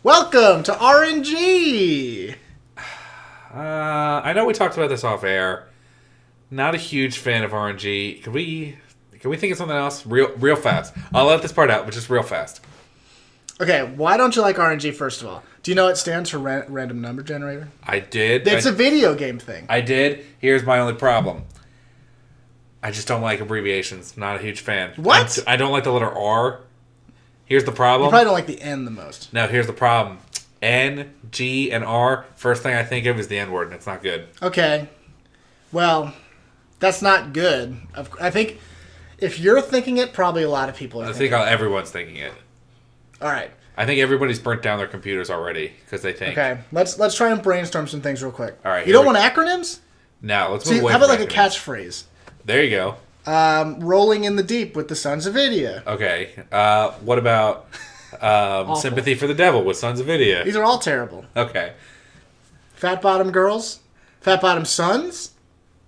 Welcome to RNG! I know we talked about this off air. Not a huge fan of RNG. Can we think of something else real fast? I'll let this part out, but just real fast. Okay, why don't you like RNG, first of all? Do you know it stands for Random Number Generator? I did. It's a video game thing. I did. Here's my only problem. I just don't like abbreviations. Not a huge fan. What? I don't like the letter R. Here's the problem. You probably don't like the N the most. No, here's the problem. N, G, and R. First thing I think of is the N word, and it's not good. Okay. Well, that's not good. I think if you're thinking it, probably a lot of people are thinking it. Everyone's thinking it. All right. I think everybody's burnt down their computers already because they think. Okay. Let's try and brainstorm some things real quick. All right. You don't want acronyms? No, let's move away how from about like acronyms. a catchphrase? There you go. Rolling in the deep with the Sons of Idia. Okay. What about Sympathy for the Devil with Sons of Idia? These are all terrible. Okay. Fat Bottom Girls? Fat Bottom Sons?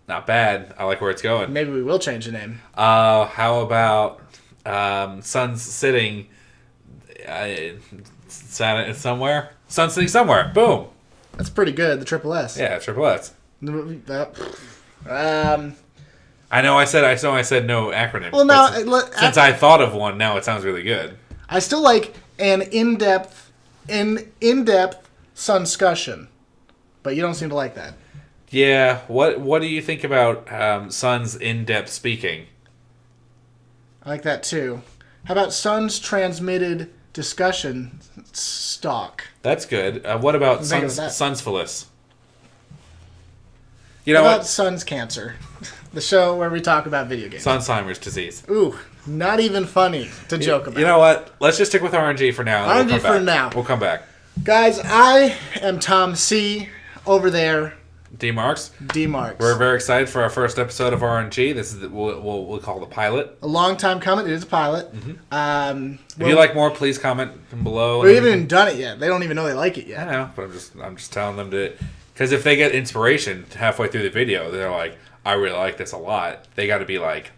Not bad. I like where it's going. Maybe we will change the name. How about Sons Sitting somewhere? Sons Sitting Somewhere. Boom. That's pretty good, the Triple S. Yeah, Triple S. I know I said no acronyms. Well, no, since I thought of one, now it sounds really good. I still like an in-depth Sunscussion, but you don't seem to like that. Yeah. What do you think about Sun's in-depth speaking? I like that too. How about Suns transmitted discussion stock? That's good. What about Sunsfulous? You know How about what? Sun's Cancer? The show where we talk about video games. Alzheimer's disease. Ooh, not even funny to joke about. You know what? Let's just stick with RNG for now. RNG for now. We'll come back. Guys, I am Tom C. Over there. D Marx. D Marx. We're very excited for our first episode of RNG. This is we'll call the pilot. A long time coming. It is a pilot. Mm-hmm. If you like more, please comment below. We haven't even done it yet. They don't even know they like it yet. I know, but I'm just telling them to. Because if they get inspiration halfway through the video, they're like, I really like this a lot. They got to be like,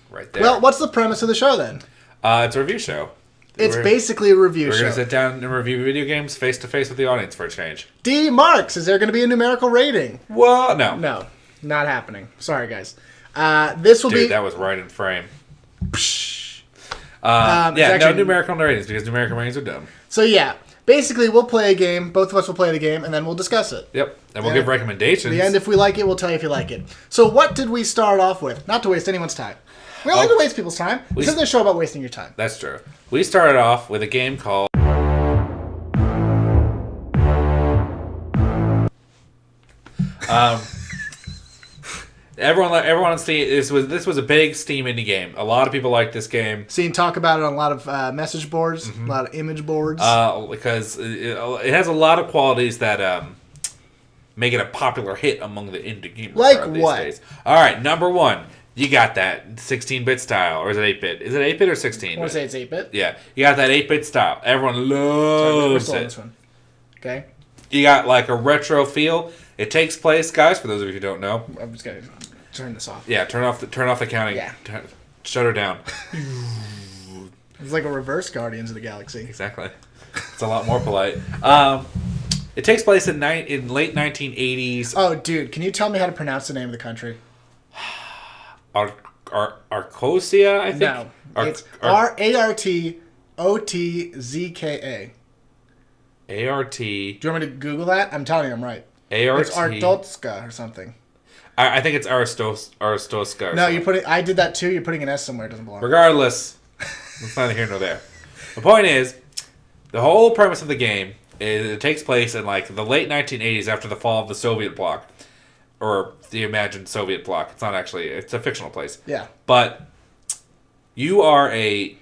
right there. Well, what's the premise of the show then? It's a review show. It's basically a review show. We're going to sit down and review video games face to face with the audience for a change. D Marx, is there going to be a numerical rating? Well, no. No, not happening. Sorry, guys. This will be... Dude, that was right in frame. No numerical ratings because numerical ratings are dumb. So yeah, basically we'll play a game. Both of us will play the game, and then we'll discuss it. Yep, and we'll give recommendations. At the end, if we like it, we'll tell you if you like it. So what did we start off with? Not to waste anyone's time. We don't like to waste people's time. This isn't a show about wasting your time. That's true. We started off with a game called... Everyone on Steam. This was a big Steam indie game. A lot of people like this game. Seen talk about it on a lot of message boards, a lot of image boards. Because it has a lot of qualities that make it a popular hit among the indie gamers. Like these what? Days. All right, number one. You got that 16-bit style, or is it 8-bit? Is it 8-bit or 16-bit? I want to say it's 8-bit. Yeah, you got that 8-bit style. Everyone loves Sorry, we're it. this one. Okay. You got like a retro feel. It takes place, guys. For those of you who don't know, I'm just gonna turn this off. yeah, turn off the counting. Yeah. Shut her down. It's like a reverse Guardians of the Galaxy. Exactly. It's a lot more polite. It takes place in late 1980s. Oh, dude, can you tell me how to pronounce the name of the country? Arcosia, I think. No, it's Artozka. A-R-T. Do you want me to Google that? I'm telling you, I'm right. A-R-T. It's Artotska or something. I think it's Aristoska. No, I did that too. You're putting an S somewhere. It doesn't belong. Regardless, it's neither here nor there. The point is, the whole premise of the game is it takes place in like the late 1980s after the fall of the Soviet bloc. Or the imagined Soviet bloc. It's not actually, it's a fictional place. Yeah. But you are a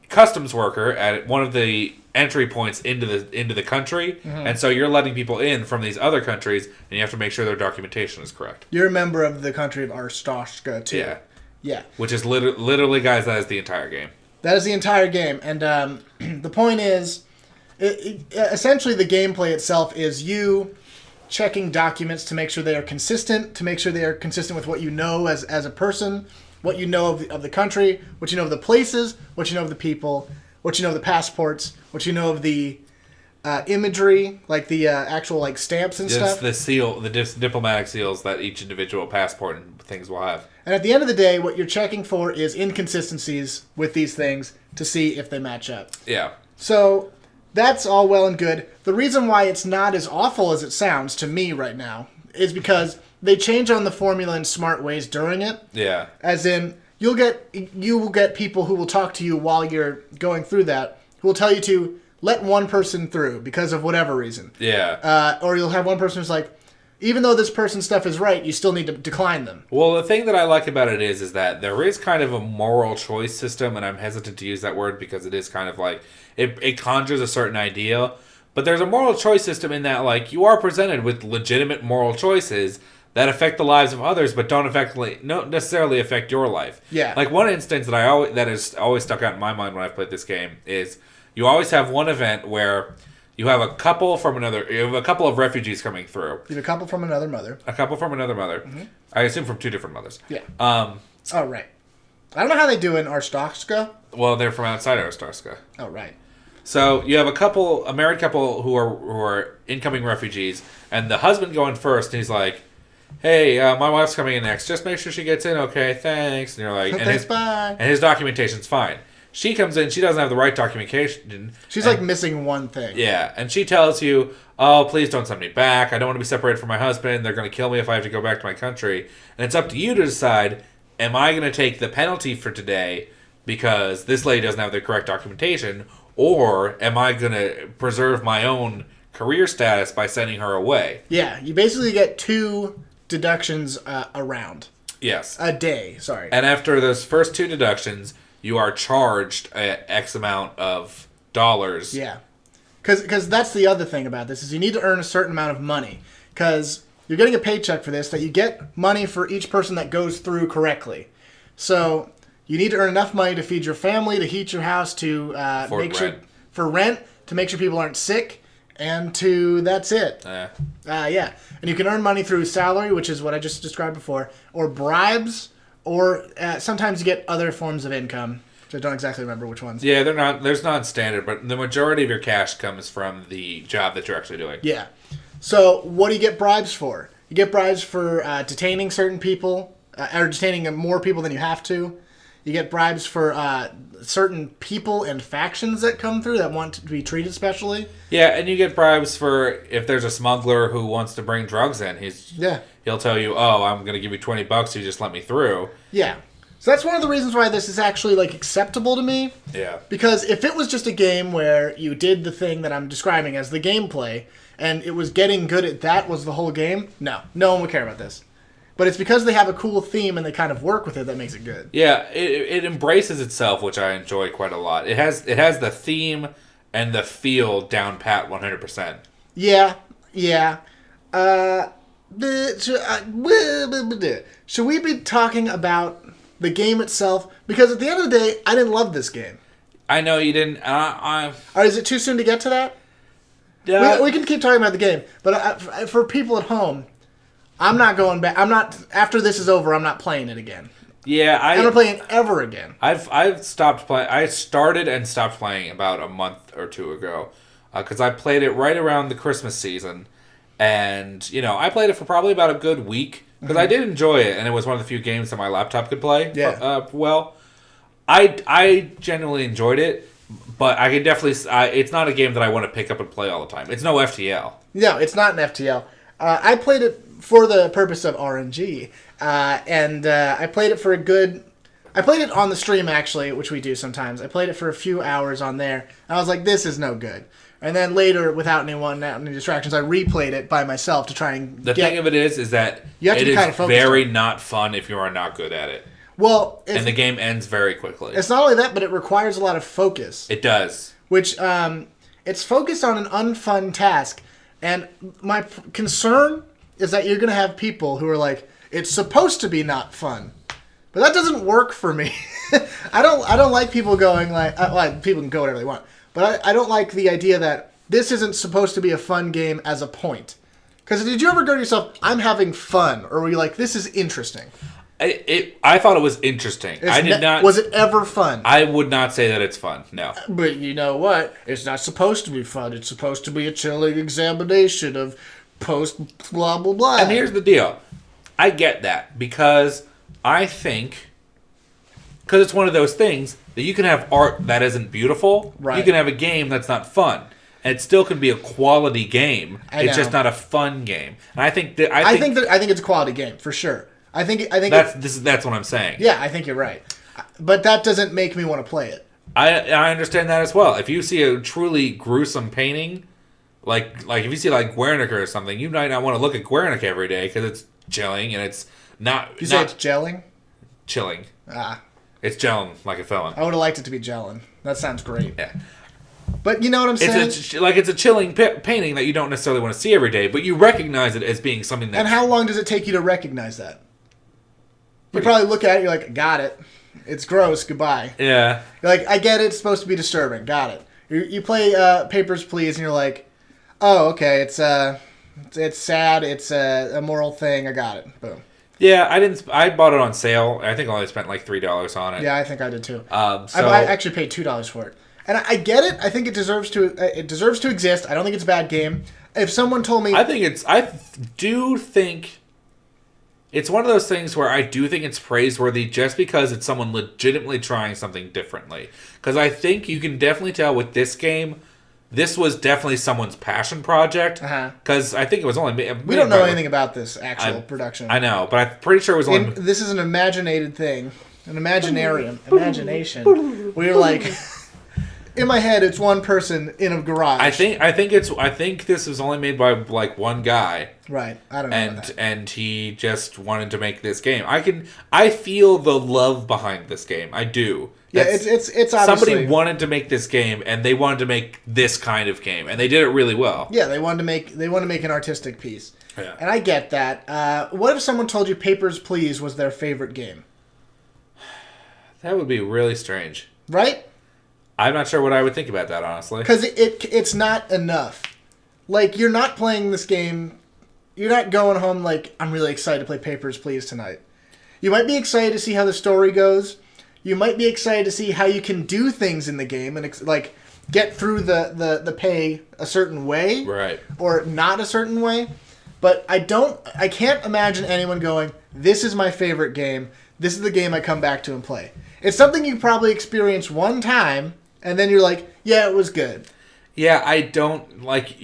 customs worker at one of the entry points into the country, and so you're letting people in from these other countries, and you have to make sure their documentation is correct. You're a member of the country of Arstoshka too. Yeah. Yeah. Which is literally, guys, that is the entire game. That is the entire game, and the point is, essentially the gameplay itself is you checking documents to make sure they are consistent, with what you know as a person, what you know of the country, what you know of the places, what you know of the people, what you know of the passports, what you know of the imagery, like the actual like stamps and Just stuff. the seal, the diplomatic seals that each individual passport and things will have. And at the end of the day, what you're checking for is inconsistencies with these things to see if they match up. Yeah. So that's all well and good. The reason why it's not as awful as it sounds to me right now is because they change on the formula in smart ways during it. Yeah. As in, you will get people who will talk to you while you're going through that, who will tell you to let one person through because of whatever reason. Yeah. Or you'll have one person who's like, even though this person's stuff is right, you still need to decline them. Well, the thing that I like about it is that there is kind of a moral choice system, and I'm hesitant to use that word because it is kind of like it conjures a certain idea. But there's a moral choice system in that, like, you are presented with legitimate moral choices that affect the lives of others, but don't necessarily affect your life. Yeah. Like one instance that has always stuck out in my mind when I've played this game is you always have one event where you have a couple of refugees coming through. You have a couple from another mother. A couple from another mother. Mm-hmm. I assume from two different mothers. Yeah. Oh, right. I don't know how they do in Arstotzka. Well, they're from outside Arstotzka. Oh, right. So you have a married couple who are incoming refugees, and the husband going first, and he's like, "Hey, my wife's coming in next. Just make sure she gets in, okay? Thanks." And you're like, "Thanks, bye." And his documentation's fine. She comes in, she doesn't have the right documentation. She's like missing one thing. Yeah, and she tells you, "Oh, please don't send me back. I don't want to be separated from my husband. They're going to kill me if I have to go back to my country." And it's up to you to decide, am I going to take the penalty for today because this lady doesn't have the correct documentation, or am I going to preserve my own career status by sending her away? Yeah, you basically get 2 deductions around. Yes. A day, sorry. And after those first 2 deductions, you are charged X amount of dollars. Yeah. Because that's the other thing about this, is you need to earn a certain amount of money. Because you're getting a paycheck for this, that you get money for each person that goes through correctly. So you need to earn enough money to feed your family, to heat your house, to for rent, to make sure people aren't sick, and that's it. Yeah. And you can earn money through salary, which is what I just described before, or bribes, or sometimes you get other forms of income, which I don't exactly remember which ones. Yeah, there's non-standard, but the majority of your cash comes from the job that you're actually doing. Yeah. So what do you get bribes for? You get bribes for detaining certain people, or detaining more people than you have to. You get bribes for certain people and factions that come through that want to be treated specially. Yeah, and you get bribes for if there's a smuggler who wants to bring drugs in. He'll tell you, "Oh, I'm going to give you $20 if you just let me through." Yeah. So that's one of the reasons why this is actually like acceptable to me. Yeah. Because if it was just a game where you did the thing that I'm describing as the gameplay, and it was getting good at that was the whole game, no one would care about this. But it's because they have a cool theme and they kind of work with it that makes it good. Yeah, it embraces itself, which I enjoy quite a lot. It has the theme and the feel down pat 100%. Yeah. Should we be talking about the game itself? Because at the end of the day, I didn't love this game. I know you didn't. Or is it too soon to get to that? We can keep talking about the game, but for people at home, I'm not going back. After this is over, I'm not playing it again. Yeah, I'm not playing it ever again. I've stopped playing. I started and stopped playing about a month or 2 ago because I played it right around the Christmas season, and I played it for probably about a good week because I did enjoy it, and it was one of the few games that my laptop could play. Yeah. I genuinely enjoyed it, but I can definitely. It's not a game that I want to pick up and play all the time. It's no FTL. No, it's not an FTL. I played it for the purpose of RNG, and I played it for I played it on the stream, actually, which we do sometimes. I played it for a few hours on there, and I was like, this is no good. And then later, without any distractions, I replayed it by myself to try and The thing of it is that you have to it kind is of very not fun if you are not good at it. Well, and the game ends very quickly. It's not only that, but it requires a lot of focus. It does. Which, it's focused on an unfun task. And my concern is that you're going to have people who are like, it's supposed to be not fun. But that doesn't work for me. I don't like people going like, people can go whatever they want. But I don't like the idea that this isn't supposed to be a fun game as a point. Because did you ever go to yourself, I'm having fun? Or were you like, this is interesting? I thought it was interesting. I did not. Was it ever fun? I would not say that it's fun. No. But you know what? It's not supposed to be fun. It's supposed to be a chilling examination of post blah blah blah. And here's the deal. I get that because I think it's one of those things that you can have art that isn't beautiful. Right. You can have a game that's not fun. And it still can be a quality game. It's just not a fun game. And I think it's a quality game for sure. I think that's what I'm saying. Yeah, I think you're right. But that doesn't make me want to play it. I understand that as well. If you see a truly gruesome painting, like if you see like Guernica or something, you might not want to look at Guernica every day because it's chilling and it's not. You say it's gelling? Chilling. Ah. It's gelling like a felon. I would have liked it to be gelling. That sounds great. Yeah. But you know what I'm saying? It's a chilling painting that you don't necessarily want to see every day, but you recognize it as being something that... And how long does it take you to recognize that? You probably look at it, you're like, got it. It's gross, goodbye. Yeah. You're like, I get it, it's supposed to be disturbing, got it. You play Papers, Please, and you're like, oh, okay, it's sad, it's a moral thing, I got it. Boom. Yeah, I bought it on sale. I think I only spent like $3 on it. Yeah, I think I did too. So I actually paid $2 for it. And I get it. I think it deserves to exist. I don't think it's a bad game. If someone told me, I do think it's one of those things where I do think it's praiseworthy just because it's someone legitimately trying something differently. Because I think you can definitely tell with this game, this was definitely someone's passion project. Because I think it was only we don't know anything about this actual production. I know, but I'm pretty sure it was only. This is an imaginated thing, an imagination. Where you're like. In my head, it's one person in a garage. I think this was only made by like one guy. Right. I don't know. And he just wanted to make this game. I feel the love behind this game. I do. Yeah, it's obviously somebody wanted to make this game, and they wanted to make this kind of game, and they did it really well. Yeah, they wanted to make an artistic piece. Yeah. And I get that. What if someone told you Papers, Please was their favorite game? That would be really strange. Right? I'm not sure what I would think about that, honestly. Because it's not enough. Like, you're not playing this game... You're not going home like, I'm really excited to play Papers, Please tonight. You might be excited to see how the story goes. You might be excited to see how you can do things in the game and, like, get through the pay a certain way. Right. Or not a certain way. But I can't imagine anyone going, this is my favorite game. This is the game I come back to and play. It's something you probably experience one time... And then you're like, yeah, it was good. Yeah, I don't like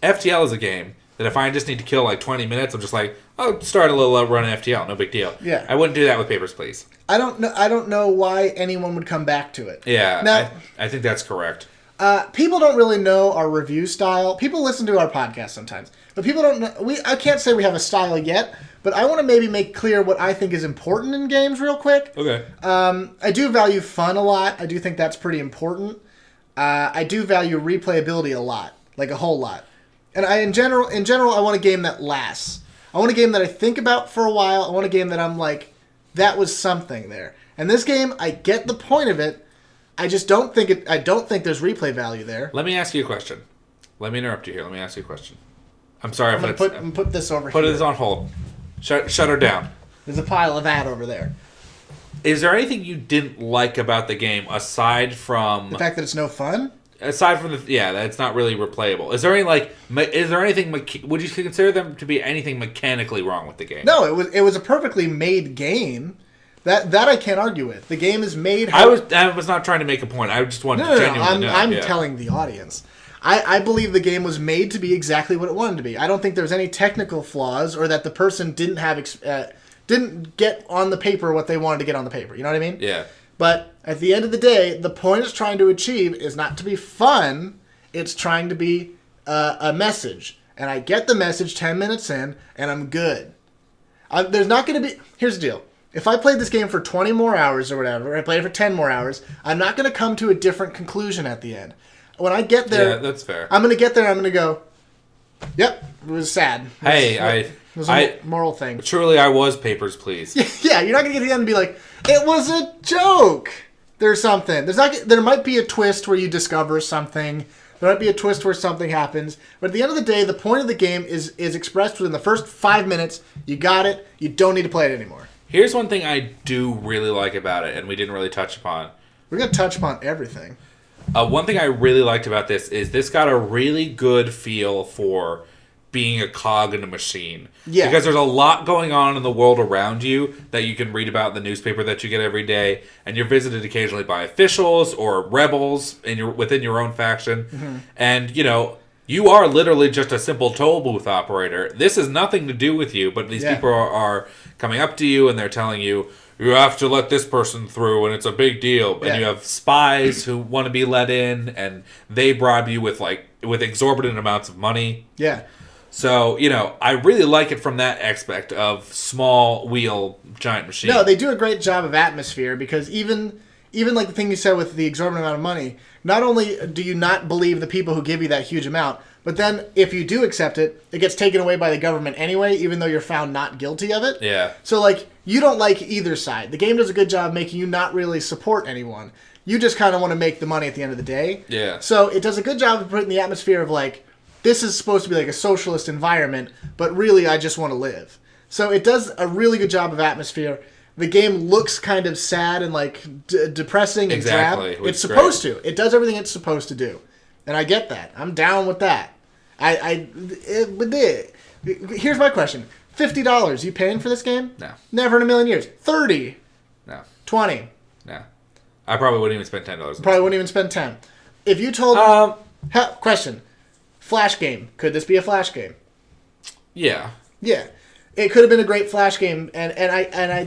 FTL is a game that if I just need to kill like 20 minutes, I'm just like, I'll start a little run of FTL, no big deal. Yeah, I wouldn't do that with Papers, Please. I don't know why anyone would come back to it. Yeah, now, I think that's correct. People don't really know our review style. People listen to our podcast sometimes, but people don't know. I can't say we have a style yet. But I want to maybe make clear what I think is important in games real quick. Okay. I do value fun a lot. I do think that's pretty important. I do value replayability a lot, like a whole lot. And in general, I want a game that lasts. I want a game that I think about for a while. I want a game that I'm like, that was something there. And this game, I get the point of it. I just don't think I don't think there's replay value there. Let me ask you a question. Let me interrupt you here. Let me ask you a question. I'm sorry I'm gonna put this over here. Put this on hold. Shut her down. There's a pile of that over there. Is there anything you didn't like about the game aside from the fact that it's no fun? Aside from that it's not really replayable. Is there anything? Would you consider them to be anything mechanically wrong with the game? No, it was a perfectly made game. That I can't argue with. The game is made. I was not trying to make a point. I just wanted to genuinely know. I'm telling the audience. I believe the game was made to be exactly what it wanted to be. I don't think there's any technical flaws or that the person didn't get on the paper what they wanted to get on the paper. You know what I mean? Yeah. But at the end of the day, the point it's trying to achieve is not to be fun. It's trying to be a message. And I get the message 10 minutes in, and I'm good. There's not going to be... Here's the deal. If I played this game for 20 more hours or whatever, I played it for 10 more hours, I'm not going to come to a different conclusion at the end. When I get there, yeah, that's fair. I'm going to get there and I'm going to go, yep, it was sad. It was a moral thing. Truly, I was Papers, Please. Yeah, you're not going to get to the end and be like, it was a joke. There's something. There might be a twist where you discover something. There might be a twist where something happens. But at the end of the day, the point of the game is expressed within the first 5 minutes. You got it. You don't need to play it anymore. Here's one thing I do really like about it, and we didn't really touch upon. We're going to touch upon everything. One thing I really liked about this is this got a really good feel for being a cog in a machine. Yeah. Because there's a lot going on in the world around you that you can read about in the newspaper that you get every day, and you're visited occasionally by officials or rebels within your own faction. Mm-hmm. And, you are literally just a simple toll booth operator. This has nothing to do with you, but these people are coming up to you and they're telling you, you have to let this person through, and it's a big deal. And you have spies who want to be let in, and they bribe you with exorbitant amounts of money. Yeah. So, I really like it from that aspect of small wheel, giant machine. No, they do a great job of atmosphere, because even like the thing you said with the exorbitant amount of money, not only do you not believe the people who give you that huge amount, but then if you do accept it, it gets taken away by the government anyway, even though you're found not guilty of it. Yeah. So, you don't like either side. The game does a good job making you not really support anyone. You just kind of want to make the money at the end of the day. Yeah. So it does a good job of putting the atmosphere of, this is supposed to be like a socialist environment, but really I just want to live. So it does a really good job of atmosphere. The game looks kind of sad and depressing and drab. It's supposed to. It does everything it's supposed to do. And I get that. I'm down with that. Here's my question. $50. You paying for this game? No. Never in a million years. $30. No. $20. No. I probably wouldn't even spend $10. Probably wouldn't even spend $10. If you told question. Flash game. Could this be a Flash game? Yeah. Yeah. It could have been a great Flash game, and I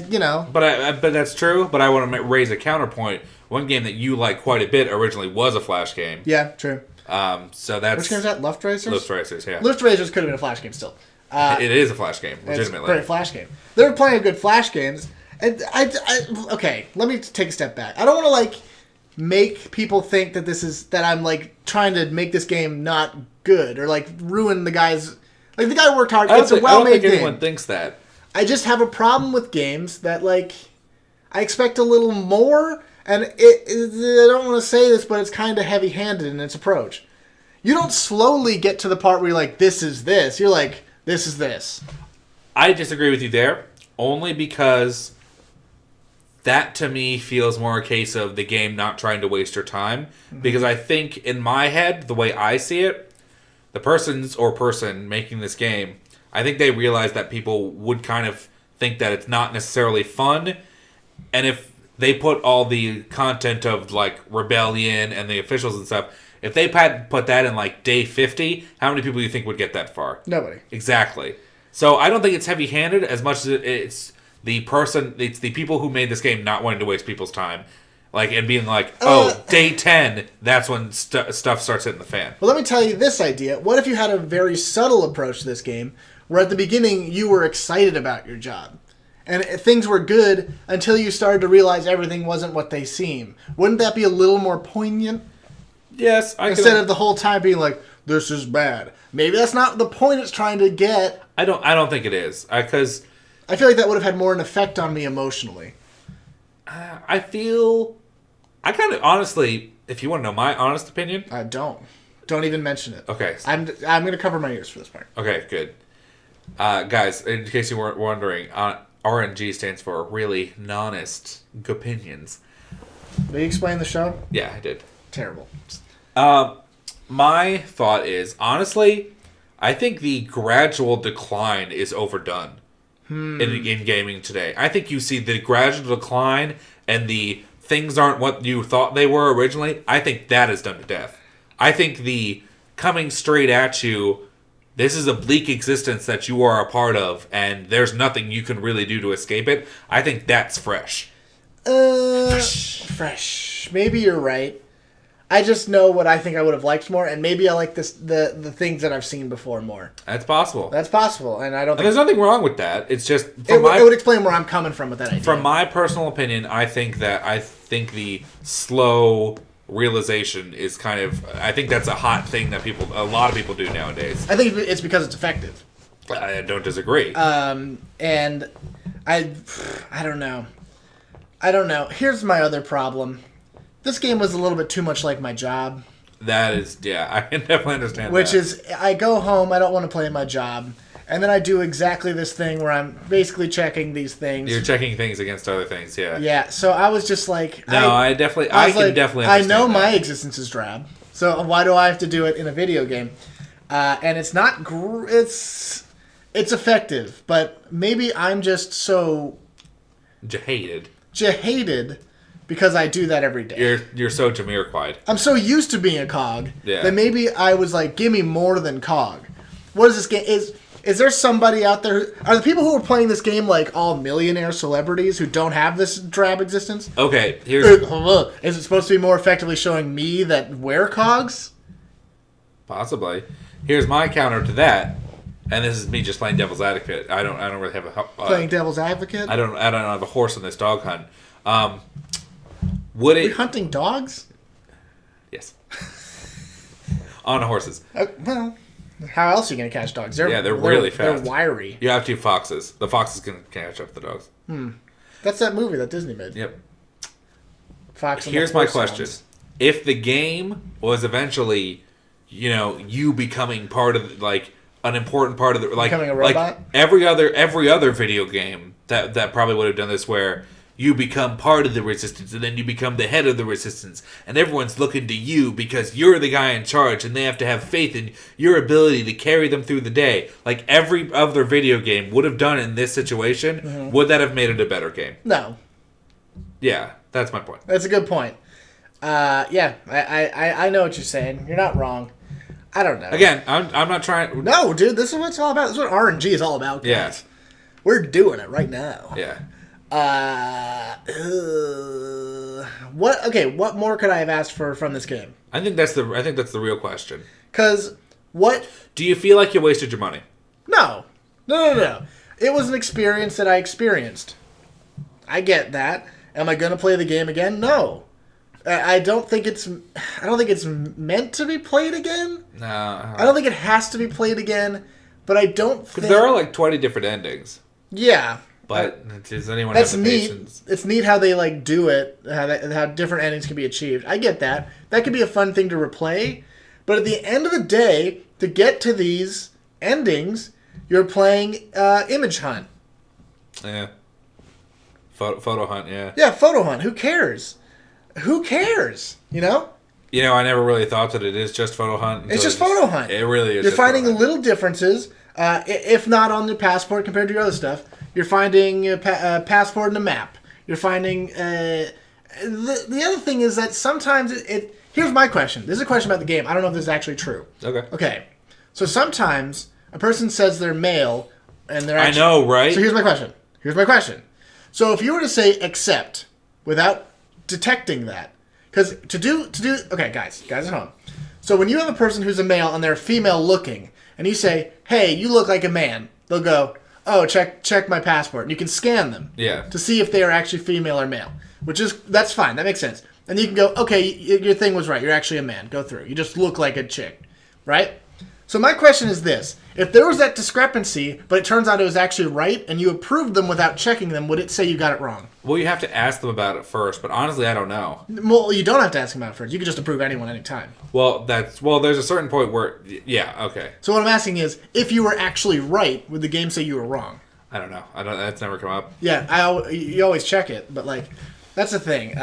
But that's true. But I want to raise a counterpoint. One game that you like quite a bit originally was a Flash game. Yeah, true. So that's which game is that? Luft Racers. Luft Racers, yeah. Luft Racers could have been a Flash game still. It is a Flash game, legitimately. It's a great Flash game. There are plenty of good Flash games, and okay. Let me take a step back. I don't want to make people think that I'm trying to make this game not good or ruin the guy's. The guy worked hard. It's a well-made game. I don't think anyone thinks that. I just have a problem with games that I expect a little more, and I don't want to say this, but it's kind of heavy-handed in its approach. You don't slowly get to the part where you're this is this. You're this is this. I disagree with you there, only because that to me feels more a case of the game not trying to waste your time. Mm-hmm. Because I think in my head, the way I see it, the person making this game, I think they realize that people would kind of think that it's not necessarily fun. And if they put all the content of rebellion and the officials and stuff, if they put that in day 50, how many people do you think would get that far? Nobody. Exactly. So I don't think it's heavy-handed as much as it's the people who made this game not wanting to waste people's time. And being day 10, that's when stuff starts hitting the fan. Well, let me tell you this idea. What if you had a very subtle approach to this game, where at the beginning you were excited about your job, and things were good until you started to realize everything wasn't what they seem? Wouldn't that be a little more poignant? Yes. Instead of the whole time being this is bad. Maybe that's not the point it's trying to get. I don't think it is. Because I feel like that would have had more an effect on me emotionally. I kind of, honestly, if you want to know my honest opinion... Don't even mention it. Okay. I'm going to cover my ears for this part. Okay, good. Guys, in case you weren't wondering, RNG stands for Really Nonest Opinions. Did you explain the show? Yeah, I did. Terrible. My thought is, honestly, I think the gradual decline is overdone in gaming today. I think you see the gradual decline and the things aren't what you thought they were originally. I think that is done to death. I think the coming straight at you, this is a bleak existence that you are a part of, and there's nothing you can really do to escape it. I think that's fresh. Fresh. Maybe you're right. I just know what I think I would have liked more, and maybe I like the things that I've seen before more. That's possible. That's possible, and I don't. And there's nothing wrong with that. It's just it would explain where I'm coming from with that idea. From my personal opinion, I think the slow realization is kind of. I think that's a hot thing that a lot of people do nowadays. I think it's because it's effective. I don't disagree. And I don't know. I don't know. Here's my other problem. This game was a little bit too much like my job. That is, yeah, I can definitely understand Which that. is, I go home, I don't want to play my job, And then I do exactly this thing where I'm basically checking these things. You're checking things against other things, yeah. Yeah, so I was just like... No, I can definitely understand I know that. my existence is drab, so why do I have to do it in a video game? And it's not... It's effective, but maybe I'm just so... Jaheded because I do that every day. You're so Jamiroquai. I'm so used to being a cog that Yeah. maybe I was like, give me more than cog. What is this game? Is there somebody out there? Are the people who are playing this game like all millionaire celebrities who don't have this drab existence? Okay, here's... Is it supposed to be more effectively showing me that we're cogs? Possibly. Here's my counter to that, and this is me just playing devil's advocate. I don't really have a... Playing devil's advocate? I don't have a horse on this dog hunt. Are we hunting dogs? Yes. On horses. Well... How else are you going to catch dogs? They're really fast. They're wiry. You have 2 foxes. The foxes can catch up the dogs. That's that movie that Disney made. Yep. Fox and Here's my question. If the game was eventually, you becoming part of, like, an important part of the... Like, becoming a robot? Like every other video game that probably would have done this where... You become part of the resistance, and then you become the head of the resistance, and everyone's looking to you because you're the guy in charge, and they have to have faith in your ability to carry them through the day. Like every other video game would have done in this situation, would that have made it a better game? No. Yeah, that's my point. That's a good point. Yeah, I know what you're saying. You're not wrong. I don't know. Again, I'm not trying... No, dude, this is what it's all about. This is what RNG is all about, guys. Yeah. We're doing it right now. Yeah. What more could I have asked for from this game? I think that's the real question. Because what? Do you feel like you wasted your money? No. It was an experience that I experienced. I get that. Am I gonna play the game again? No. I don't think it's meant to be played again. No. I don't think it has to be played again. But I don't think... Because there are like 20 different endings. Yeah. But does anyone that's have the neat. patience? It's neat how they like do it, how different endings can be achieved. I get that. That could be a fun thing to replay. But at the end of the day, to get to these endings, you're playing image hunt. Yeah. Photo hunt, yeah. Yeah, photo hunt. Who cares? Who cares? You know? I never really thought that it is just photo hunt. It's just photo hunt. It really is. You're finding little differences, if not on the passport compared to your other stuff. You're finding a passport and a map. You're finding... the other thing is that sometimes it... Here's my question. This is a question about the game. I don't know if this is actually true. Okay. So sometimes a person says they're male and they're actually... I know, right? So here's my question. So if you were to say accept without detecting that... Because to do... Okay, guys at home. So when you have a person who's a male and they're female looking, and you say, hey, you look like a man, they'll go... Oh, check my passport. And you can scan them to see if they are actually female or male. That's fine. That makes sense. And you can go, okay, your thing was right. You're actually a man. Go through. You just look like a chick. Right? So my question is this. If there was that discrepancy, but it turns out it was actually right, and you approved them without checking them, would it say you got it wrong? Well, you have to ask them about it first, but honestly, I don't know. Well, you don't have to ask them about it first. You can just approve anyone anytime. Well, there's a certain point where, yeah, okay. So what I'm asking is, if you were actually right, would the game say you were wrong? I don't know. That's never come up. Yeah, you always check it, but like, that's the thing.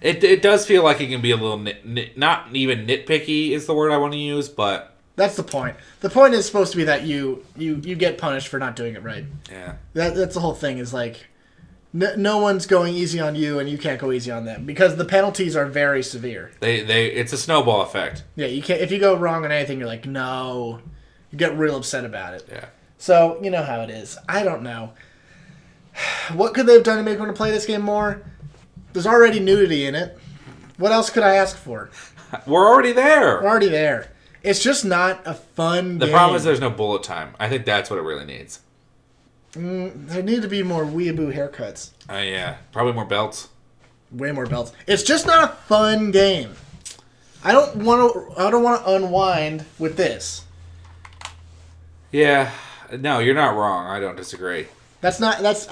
It does feel like it can be a little not even nitpicky is the word I want to use, but that's the point. The point is supposed to be that you get punished for not doing it right. Yeah. That's the whole thing. Is like, no one's going easy on you, and you can't go easy on them because the penalties are very severe. It's a snowball effect. Yeah, you can't. If you go wrong on anything, you're like, no. You get real upset about it. Yeah. So you know how it is. I don't know. What could they have done to make me want to play this game more? There's already nudity in it. What else could I ask for? We're already there. We're already there. It's just not a fun game. The problem is there's no bullet time. I think that's what it really needs. There need to be more weeaboo haircuts. Yeah. Probably more belts. Way more belts. It's just not a fun game. I don't want to unwind with this. Yeah. No, you're not wrong. I don't disagree. I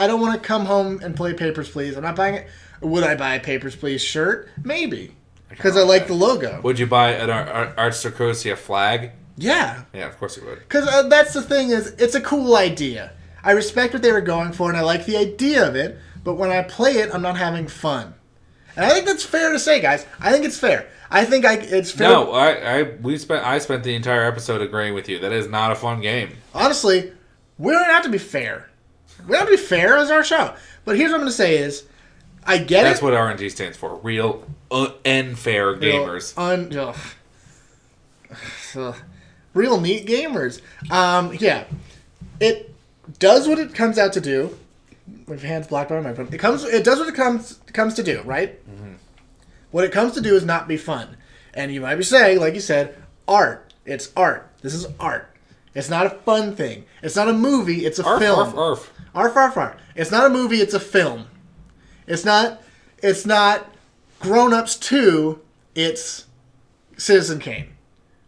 don't want to come home and play Papers, Please. I'm not buying it. Would I buy a Papers, Please shirt? Maybe. Because I like the logo. Would you buy an Arts Sarkosia flag? Yeah. Yeah, of course you would. Because that's the thing is, it's a cool idea. I respect what they were going for, and I like the idea of it, but when I play it, I'm not having fun. And I think that's fair to say, guys. I think it's fair. I think it's fair. No, I spent the entire episode agreeing with you. That is not a fun game. Honestly, we don't have to be fair. We don't have to be fair as our show. But here's what I'm going to say is, I get That's it. what RNG stands for. Real unfair gamers. Real neat gamers. Yeah. It does what it comes out to do. With your hands blocked by my microphone. It does what it comes to do, right? Mm-hmm. What it comes to do is not be fun. And you might be saying, like you said, art. It's art. This is art. It's not a fun thing. It's not a movie. It's a film. Arf. Arf, arf, arf. It's not a movie. It's a film. It's not Grown Ups 2. It's Citizen Kane.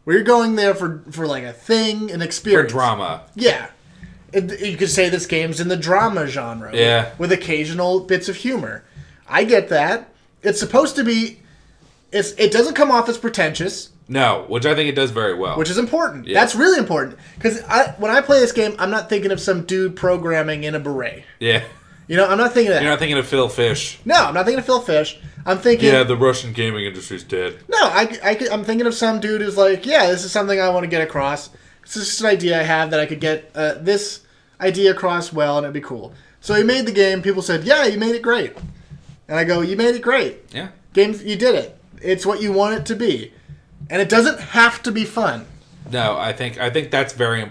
We're going there for like a thing, an experience. For drama. Yeah. You could say this game's in the drama genre. Yeah. With occasional bits of humor. I get that. It's supposed to be... It doesn't come off as pretentious. No, which I think it does very well. Which is important. Yeah. That's really important. Because when I play this game, I'm not thinking of some dude programming in a beret. Yeah. You know, I'm not thinking of that. You're not thinking of Phil Fish. No, I'm not thinking of Phil Fish. I'm thinking... Yeah, the Russian gaming industry's dead. No, I'm thinking of some dude who's like, yeah, this is something I want to get across. This is just an idea I have that I could get this idea across well, and it'd be cool. So he made the game. People said, yeah, you made it great. And I go, you made it great. Yeah. Games, you did it. It's what you want it to be. And it doesn't have to be fun. No, I think that's a very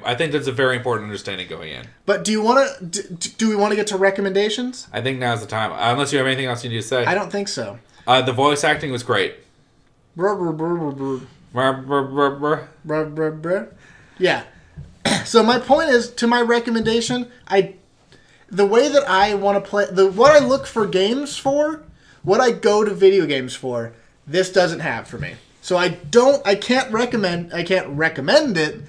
important understanding going in. But do you want to? Do we want to get to recommendations? I think now's the time. Unless you have anything else you need to say. I don't think so. The voice acting was great. Yeah. So my point is, to my recommendation, the way that I want to play, what I look for games for, what I go to video games for, this doesn't have for me. So I can't recommend it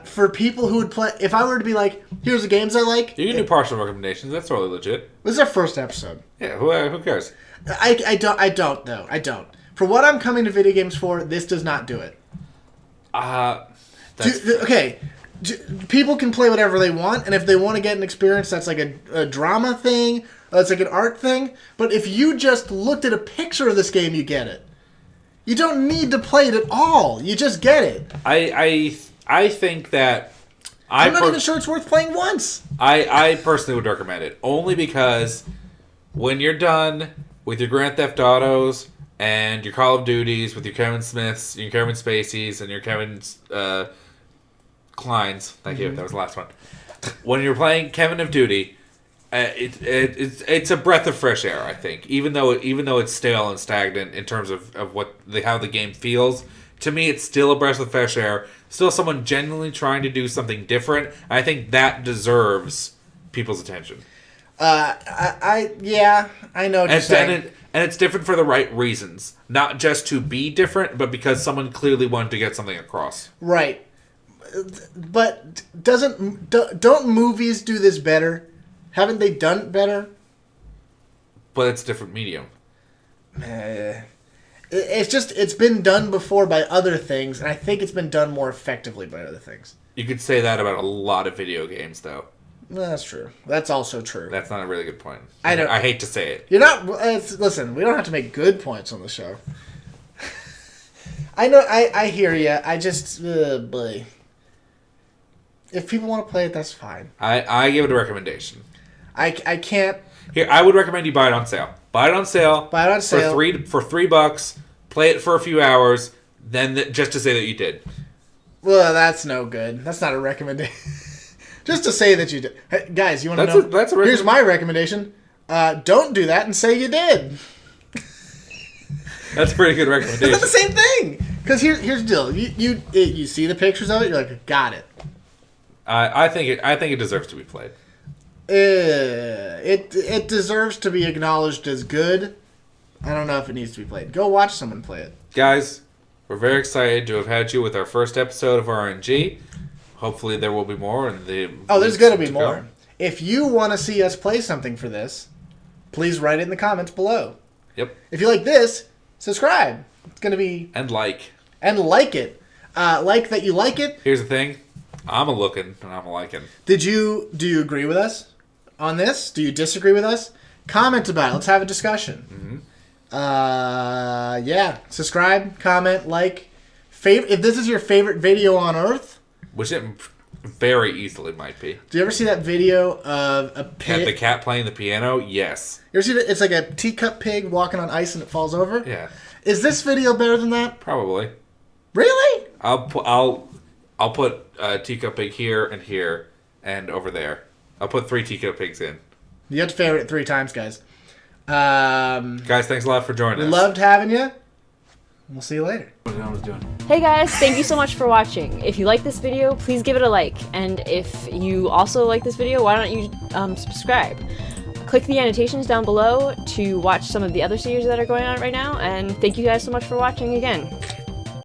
for people who would play. If I were to be like, here's the games I like. You can do partial recommendations. That's totally legit. This is our first episode. Yeah, who cares? I don't though. I don't. For what I'm coming to video games for, this does not do it. People can play whatever they want, and if they want to get an experience that's like a drama thing, that's like an art thing. But if you just looked at a picture of this game, you get it. You don't need to play it at all. You just get it. I think that I'm not even sure it's worth playing once. I personally would recommend it only because when you're done with your Grand Theft Autos and your Call of Duties, with your Kevin Smiths, your Kevin Spaceys, and your Kevin Kleins. Thank you. That was the last one. When you're playing Kevin of Duty, it's a breath of fresh air. I think, even though it's stale and stagnant in terms of how the game feels. To me, it's still a breath of fresh air. Still, someone genuinely trying to do something different. I think that deserves people's attention. I know what you're saying. And it's different for the right reasons. Not just to be different, but because someone clearly wanted to get something across. Right. But don't movies do this better? Haven't they done it better? But it's a different medium. It's been done before by other things, and I think it's been done more effectively by other things. You could say that about a lot of video games, though. That's true. That's also true. That's not a really good point. I hate to say it. You're not. Listen, we don't have to make good points on the show. I know. I hear you. I just, boy. If people want to play it, that's fine. I give it a recommendation. I can't. Here, I would recommend you buy it on sale. Buy it on sale. Buy it on sale for $3. Play it for a few hours, then just to say that you did. Well, that's no good. That's not a recommendation. Just to say that you did. Hey, guys, you want to know? That's here's my recommendation. Don't do that and say you did. That's a pretty good recommendation. That's the same thing. Because here's the deal. You see the pictures of it, you're like, got it. I think it deserves to be played. It deserves to be acknowledged as good. I don't know if it needs to be played. Go watch someone play it. Guys, we're very excited to have had you with our first episode of RNG. Hopefully there will be more. There's going to be more. If you want to see us play something for this, please write it in the comments below. Yep. If you like this, subscribe. It's going to be... And like it. Like that you like it. Here's the thing. I'm a looking and I'm a liking. Do you agree with us on this? Do you disagree with us? Comment about it. Let's have a discussion. Yeah. Subscribe, comment, like. If this is your favorite video on Earth. Which it very easily might be. Do you ever see that video of a pig? The cat playing the piano? Yes. You ever see that? It's like a teacup pig walking on ice and it falls over? Yeah. Is this video better than that? Probably. Really? I'll put a teacup pig here and over there. I'll put 3 teacup pigs in. You have to favorite it 3 times, guys. Guys, thanks a lot for joining us. Loved having you. We'll see you later. Hey guys, thank you so much for watching. If you like this video, please give it a like. And if you also like this video, why don't you subscribe? Click the annotations down below to watch some of the other series that are going on right now. And thank you guys so much for watching again.